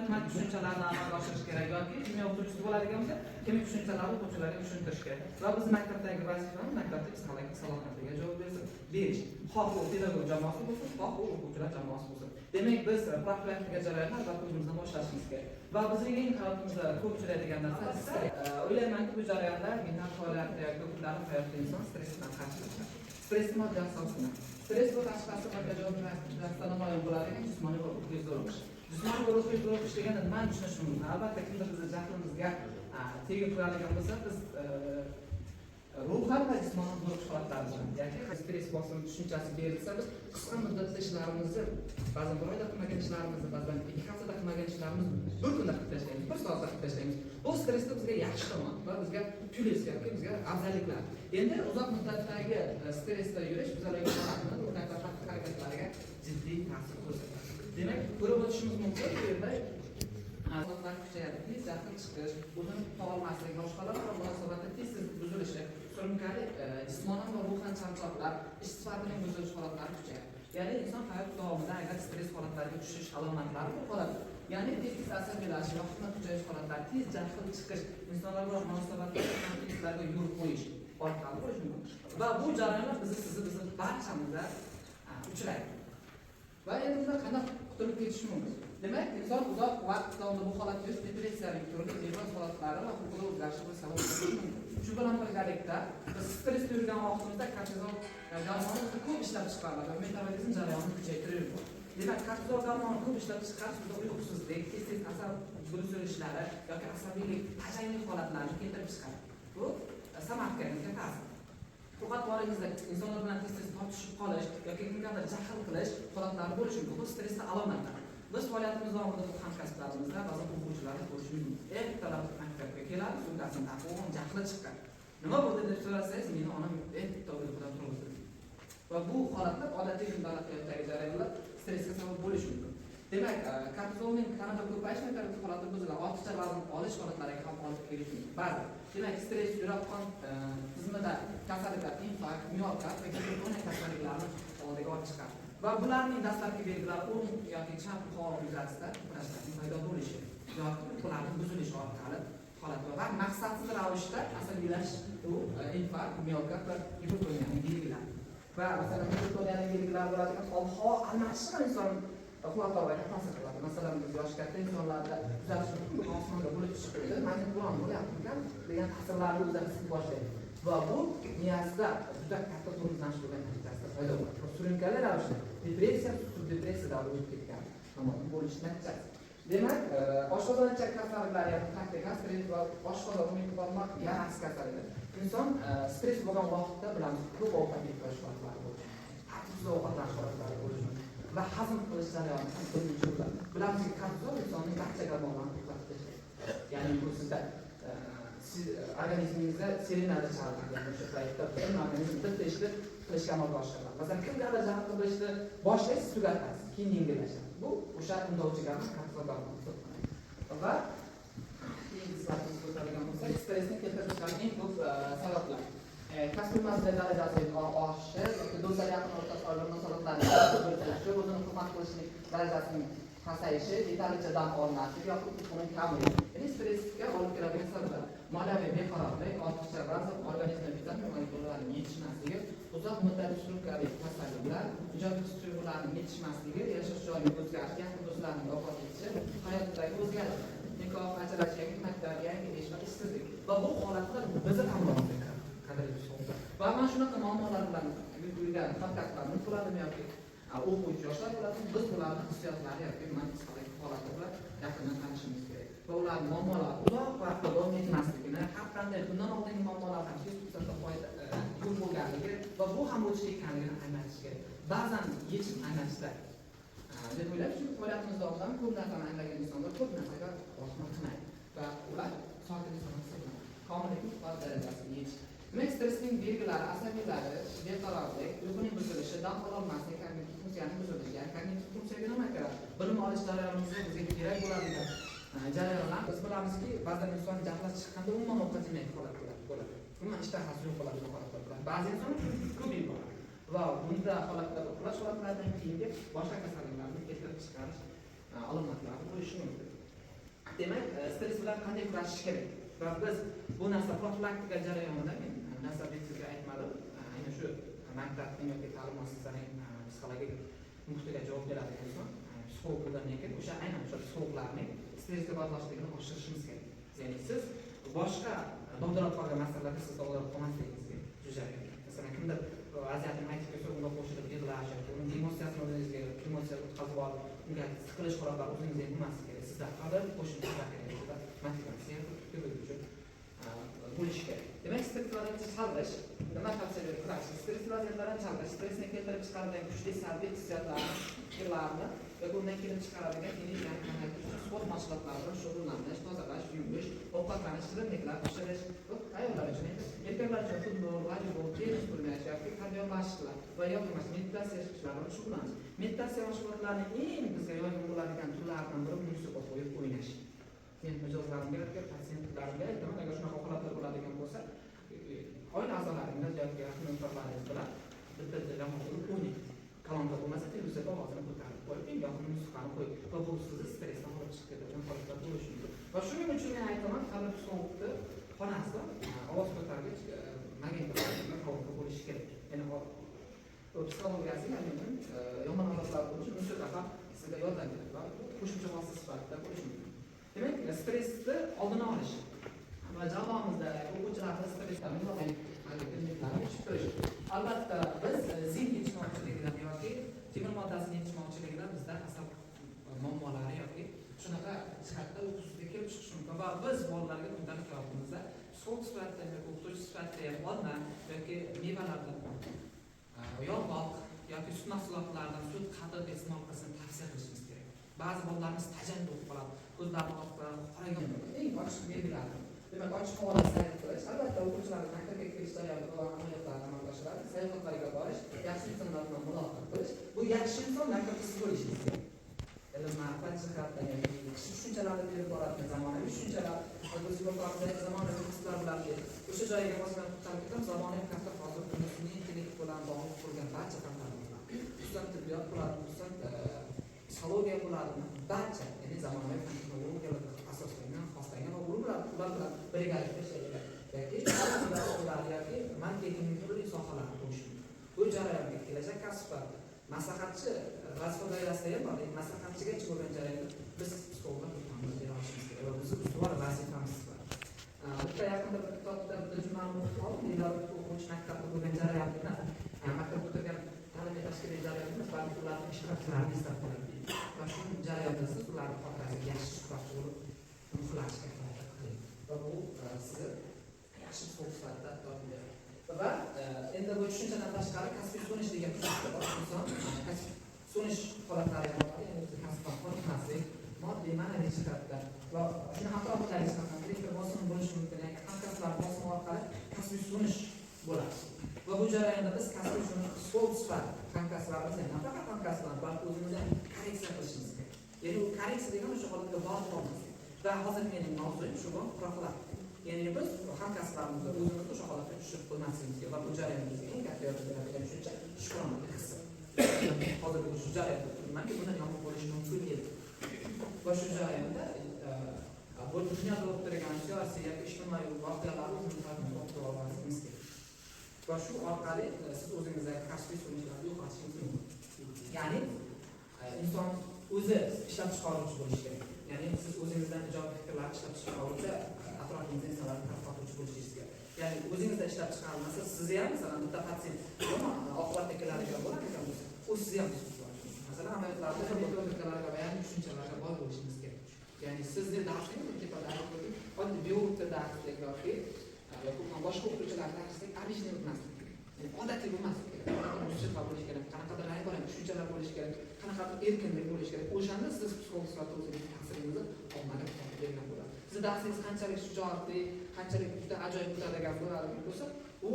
nima tushunchalarni amalga oshirish kerak yoki kimyo o'qituvchisi bo'ladigan bo'lsa kimyo tushunchalarni o'quvchilarga tushuntirish kerak va biz maktabdagi vazifamiz maktabda psixologik salohiyatga javob berish xoh u pedagog jamoasi bo'lsin xoh u o'quvchilar jamoasi bo'lsin. Demak biz profilaktika jarayonini albatta o'zimizdan boshlashimiz kerak va bizning eng hayotimizda ko'p uchraydigan narsa stress. O'ylaymanki bu jarayonda mehnat faoliyatida yoki ko'plarning hayotida inson stress bilan qarshilashadi. Stress moddiy asosida. Stress bu tashqarisi markazda namoyon bo'ladigan jismoniy va ruhiy zo'riqish. Jismoniy va ruhiy zo'riqish deganda nima tushunish mumkin? Albatta kimdir bizni jahlimizga tegib turadigan bo'lsa biz ruhan va jismonan zo'riqish holatlari yoki stress bosim tushunchasi berilsa biz qisqa muddatda ishlarimizni ba'zan bir oyda qilmagan ishlarimizni ba'zan 2 haftada qilmagan ishlarimizni bir kunda qilib tashlaymiz, bir soatda qilib tashlaymiz. Bu stressda bizga yaxshi tomon va bizga plyus yoki bizga afzalliklar. Endi uzoq muddatdagi stressda yurish bizlarga harakatlarga jiddiy ta'sir ko'rsatadi. Demak, ko'rib o'tishimiz mumkin bu yerda a'zolar kuchayadi, tez jahl chiqish, o'zini tuta olmaslik, boshqalar bilan munosabatda tez buzilishi, surunkali jismonan va ruhan charchoqlar, ish sifatining buzilish holatlari kuchayadi. Ya'ni inson hayot davomida agar stress holatlariga tushish alomatlari bu holat. Ya'ni tez asabiylashish, yoqimli kuchayish holatlari, tez jahl chiqish, insonlar bilan munosabatda konfliktlarga yo'l qo'yish orqali bo'lishi mumkin. Va bu jarayonlar bizni barchamizda uchraydi. Va endi bundan qanday qutulib ketish mumkin? Demak, inson uzoq vaqt davomida bu holatga yuz depressiyaning turli nevroz holatlari va huquqiy o'zgarishlarga sabab bo'lishi mumkin. Shu bilan birgalikda biz stressda yurgan vaqtimizda kortizol gormoni ko'p ishlab chiqariladi va metabolizm jarayonini kuchaytirib yuboradi. Demak, kortizol gormoni ko'p ishlab chiqarish bizda uyqusizlik, tez asab buzilishlari yoki asabiylik, tajanglik holatlarini keltirib chiqaradi. Bu samarqandga ta'sir. Faqat boringizda insonlar bilan tez tortishib qolish yoki kimgadir jahl qilish holatlari bo'lishi mumkin. Bu stressning alomatlari. Biz faoliyatimiz davomida bu hamkasblarimizda ba'zan o'quvchilarni ko'rishimiz mumkin. Ertalab maktabga keladi, sumkasini taqib, jahli chiqqan. Nima bo'ldi deb so'rasangiz, meni onam ertalab bilan turibdi. Va bu holatlar odatiy kundalik hayotdagi jarayonlar stressga sabab bo'lishi mumkin. Demak, kortizolning tanada ko'payishi metaboliz holati buziladi, ortiqcha vazn olish holatlariga ham olib kelishi mumkin. Ba'zi demak, stress yurak qon tizimida kasalliklar, infarkt, miokard va gipertoniya kasalliklarini oldiga olib chiqadi. Va bularning dastlabki belgilari o'ng yoki chap qon yuzasida kurashlarning paydo bo'lishi yoki ularning buzilishi orqali holat va maqsadsiz ravishda asabiylashish bu infarkt, miokard va gipertoniyaning belgilari. Va masalan, gipertoniyaning belgilari bo'ladigan havo almashishi ham inson quvvatlarga ta'sir qiladi. Masalan, biz yosh katta insonlarda kuzatish mumkin, osmonda bulut chiqib turadi, mana buron bo'lyapti degan ta'sirlarni o'zida his qila boshlaydi. Va bu miyasida juda katta tormozlanish bo'lgan natijasida paydo bo'ladi. Surunkali ravishda depressiya, subdepressiya davri o'tib ketgan bo'lish natijasi. Demak, oshqozon-ichak kasalliklari yoki taktika stress va oshqozon mikrobarmoq yarasi kasalligi. Inson stress bo'lgan vaqtda bilamiz, ko'p ovqat yeb holatlari bo'lishi mumkin. Tartibsiz ovqatlanish holatlari bo'lishi mumkin. Va hazm qilish jarayoni ham turlicha bo'ladi. Bilamizki, kortizol insonning barcha gormonlarini to'xtatib tashlaydi. Ya'ni bu sizda organizmingizda serenada chalg'iydi o'sha paytda organizm bitta ishni qilishga amalga oshiriladi. Masalan, kimgadir jahl qilishni boshlaysiz, tugatasiz, keyin yengillashadi. Bu o'sha undovchi gormon kortizol gormoni hisoblanadi. Va keyingi sifatimiz ko'tarilgan bo'lsak, stressni keltirib chiqargan eng ko'p sabablar. Kasbiy mas'uliyat darajasining oshishi yoki do'stlar yaqin o'rtasidagi munosabatlarning o'zgarishi, o'zini hurmat qilishning darajasining pasayishi, yetarlicha dam olmaslik yoki uyquning kamligi. Ya'ni stressga olib keladigan sabablar: moliyaviy beqarorlik, ortiqcha vazn, organizmda vitamin va minerallarning yetishmasligi, uzoq muddatli surunkali kasalliklar, ijodiy tuyg'ularning yetishmasligi, yashash joyining o'zgarishi, yaqin do'stlarning vafot etishi, hayotdagi o'zgarish, nikoh, ajralish, yangi maktab, yangi ish va ishsizlik. Va bu holatlar bizni qamraydi. Va mana shunaqa muammolar bilan yurgan hamkasblarni bo'ladimi yoki o'quvchi yoshlar bo'ladimi, biz ularning hissiyotlari yoki psixologik holati bilan yaqindan tanishimiz kerak. Va ularning muammolari uzoq vaqt davom etmasligini, har qanday bundan oldingi muammolar ham 100% foyda yo'q bo'lganligi va bu ham o'tish ekanligini anglatish kerak. Ba'zan yechim anglashda deb o'ylab, shu faoliyatimiz davomida ko'p narsani anglagan insonlar ko'p narsaga boshqa qilmaydi va ular sokin inson hisoblanadi. Komillik va darajasini yechish. Demak, stressning belgilari asabiylari, beqarorlik, uyquning buzilishi, dam ololmaslik, kognitiv funksiyaning buzilishi, kognitiv funksiyaga nima kerak? Bilim olish jarayonimizda bizga kerak bo'ladigan jarayonlar. Biz bilamizki, ba'zan inson jahli chiqqanda umuman ovqat yemaydi bo'ladi. Umuman ishtahasi yo'q bo'ladi holatlar bilan. Ba'zi insonlar ko'p yeydi. Va bunda holatlar, uxlash holatlaridan keyingi boshqa kasalliklarni keltirib chiqarish alomatlari bo'lishi mumkin. demak, stress bilan qanday kurashish kerak? Va biz bu narsa profilaktika jarayonida men nazariyatga aytmadim. Aynan shu maktabning yoki ta'lim muassasasining psixologik muhitiga javob beradigan inson psixologlardan keyin o'sha aynan o'sha psixologlarning stressga bardoshtligini oshirishimiz kerak. Ya'ni siz boshqa dovdirab qolgan masalalarda siz dovdirab qolmasligingiz kerak. Juda masalan kimdir vaziyatni aytib bersa unga qo'shilib yig'lash yoki uning emotsiyasini o'zingizga emotsiya o'tkazib olib unga siqilish holatlari o'zingizga bo'lmasligi kerak. Sizda qadar qo'shib kerak. Motivatsiya uchun bo'lishi kerak. Demak, stress vaziyatni chalg'ish nima tavsiya beramiz? Stress vaziyatlarni chalg'ish, stressni keltirib chiqaradigan kuchli salbiy hissiyotlarni, fikrlarni va bundan kelib chiqaradigan energiyani kamaytirish uchun sport mashg'ulotlari bilan shug'ullanish, tozalash, yuvish, ovqatlanish, shirinliklar pishirish, ayollar uchun erkaklar uchun futbol, voleybol, tennis o'ynash yoki kardio mashqlar va yoki meditatsiya ishlari bilan shug'ullanish. Meditatsiya mashg'ulotlarining eng bizga yoqimli bo'ladigan turlaridan biri musiqa qo'yib o'ynash. Men mijozlarimga, patsientlarimga aytaman, agar shunaqa holatlar bo'ladigan bo'lsa, oila a'zolaringiz yoki yaqin o'rtoqlaringiz bilan bitta jamoa bo'lib o'ynang. Kalonda bo'lmasa, televizorda ovozini ko'tarib qo'yib, eng yoqimli musiqani qo'yib, va bu sizni stressdan olib chiqib ketadigan holatlar bo'lishi mumkin. Va shuning uchun men aytaman, qalb sovuqni xonasida ovoz ko'targich magnitofon qovurib bo'lishi kerak. Ya'ni psixologiyasi yomon holatlar bo'lishi musiqa ham sizga yordam beradi va qo'shimcha vosita sifatida bo'lishi mumkin. Demak, stressni oldini olish va jamoamizda o'quvchilarni stressdan albatta biz zink yetishmovchiligidan yoki temir moddasini yetishmovchiligidan bizda asab muammolari yoki shunaqa jihatda uyqusizlik kelib chiqishi mumkin va biz bolalarga kundalik hayotimizda psixolog sifatida yoki o'qituvchi sifatida ham olma yoki mevalardan yong'oq yoki sut mahsulotlaridan sut qatiq iste'mol qilishni tavsiya qilishimiz kerak. Ba'zi bolalarimiz tajang bo'lib qoladi, ko'zlarini orqadan qoragan. Eng ochiq belgilari. Demak, ochiq havoda sayr qilish, albatta o'quvchilarning maktabga kirish jarayonida va amaliyotlarni amalga oshiradi. Sayohatlarga borish, yaxshi insonlar bilan muloqot qilish. Bu yaxshi inson maktabda siz bo'lishingiz kerak. Ilm, ma'rifat jihatdan tushunchalarni berib boradigan zamonaviy tushunchalar, o'zbek yo'qotidagi zamonaviy kurslar bilan o'sha joyga bosgan qutqarib ketamiz. Zamonaviy maktab hozir sun'iy intellekt bilan bog'liq bo'lgan barcha fanlarlar bilan. Xususan tibbiyot bo'ladi, xususan psixologiya bo'ladi, barcha ya'ni zamonaviy texnologiyalarga asoslangan, xoslangan va ular bilan birgalikda ishlaydigan yoki marketingning turli sohalari bo'lishi mumkin. Bu jarayonga kelajak kasblar maslahatchi vazifa doirasida ham bor. Maslahatchiga bo'lgan jarayonda biz psixologlar yordam bera olishimiz kerak va bizni ustuvor vazifamiz bor. Bitta yaqinda bir kitobda bir jumlani o'qib o'quvchi maktabda bo'lgan jarayonda maktab o'qigan ta'lim tashkiliy jarayonida balki ularning ishtirokchilarini istab qoladi. Va shu jarayonda siz ularni xotirasiga yaxshi ishtirokchi bo'lib muxlashga harakat qiling. Va bu sizni yaxshi psixolog sifatida yordam beradi. Va endi bu tushunchadan tashqari kasbiy so'nish degan tushuncha bor. Inson kasbiy so'nish holatlari bor. Ya'ni kasbdan qoniqmaslik, moddiy ma'naviy jihatdan va shuni atrofidagi qanday bosim bo'lishi mumkin. Ya'ni hamkasblar bosim orqali kasbiy so'nish bo'ladi. Va bu jarayonda biz kasbiy so'nish psixolog sifatida hamkasblarimizni nafaqat hamkasblar, balki o'zimizni korreksiya qilishimiz kerak. Ya'ni u korreksiya degan o'sha holatga borib qolmaslik. Va hozir mening mavzuim shu bu profilaktika. Ya'ni biz hamkasblarimizni o'zimizni o'sha holatga tushirib qo'ymasligimizga va bu jarayonimizga eng katta yordam beradigan tushuncha shukronalik hissi. Hozir bu jarayonda turibmanki, bundan yomon bo'lishi mumkin edi. Va shu jarayonda bu dunyoda bo'lib turgan siyosiy yoki ijtimoiy voqealarni o'zimizni to'xtatib olmasligimiz kerak. Va shu orqali siz o'zingizdagi kasbiy so'nishlarni yo'qotishingiz mumkin. Ya'ni inson o'zi ishlab chiqaruvchi bo'lishi kerak. Ya'ni siz o'zingizdan ijobiy fikrlarni ishlab chiqaruvchi, atrofingizda insonlarni tarqatuvchi bo'lishingiz kerak. Ya'ni o'zingizda ishlab chiqarilmasa, sizni ham masalan bitta patsient yomon oqibatga keladigan bo'ladigan bo'lsa, u sizni ham masalan amaliyotlarda metodikalarga va yangi tushunchalarga boy bo'lishingiz kerak. Ya'ni sizni darsingiz tepadagi oddiy biologda darslik yoki boshqa o'qituvchilar darslik обычный o'tmaslik kerak. Ya'ni odatiy bo'lmaslik kerak. Musiqa bo'lishi kerak, qanaqadir rang-barang tushunchalar bo'lishi kerak, qanaqadir erkinlik bo'lishi kerak. O'shanda siz psixolog sifatida o'zingizni ta'siringizni ommaga olib bergan bo'ladi. Siz darsingiz qanchalik shijoatli, qanchalik juda ajoyib o'tadigan bo'lsa, u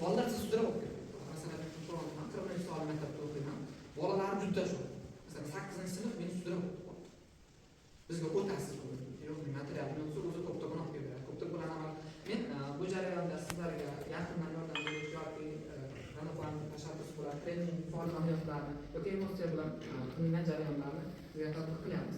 bolalar siz ustida bo'lib ketadi. Masalan, maktabda maktabda o'qiyman. Bolalar juda shu. Masalan, 8-sinf men ustida bo'lib bizga o'tasiz bo'ldi. Yo'q, materialni o'zi to'p-to'pini olib beradi. To'p-to'p bilan amal. Men bu jarayonda sizlarga yaqindan yordam berish yoki aniqlangan tashabbus bilan trening faol amaliyotlarni yoki emotsiya bilan qilingan jarayonlarni sizga tatbiq qilyapmiz.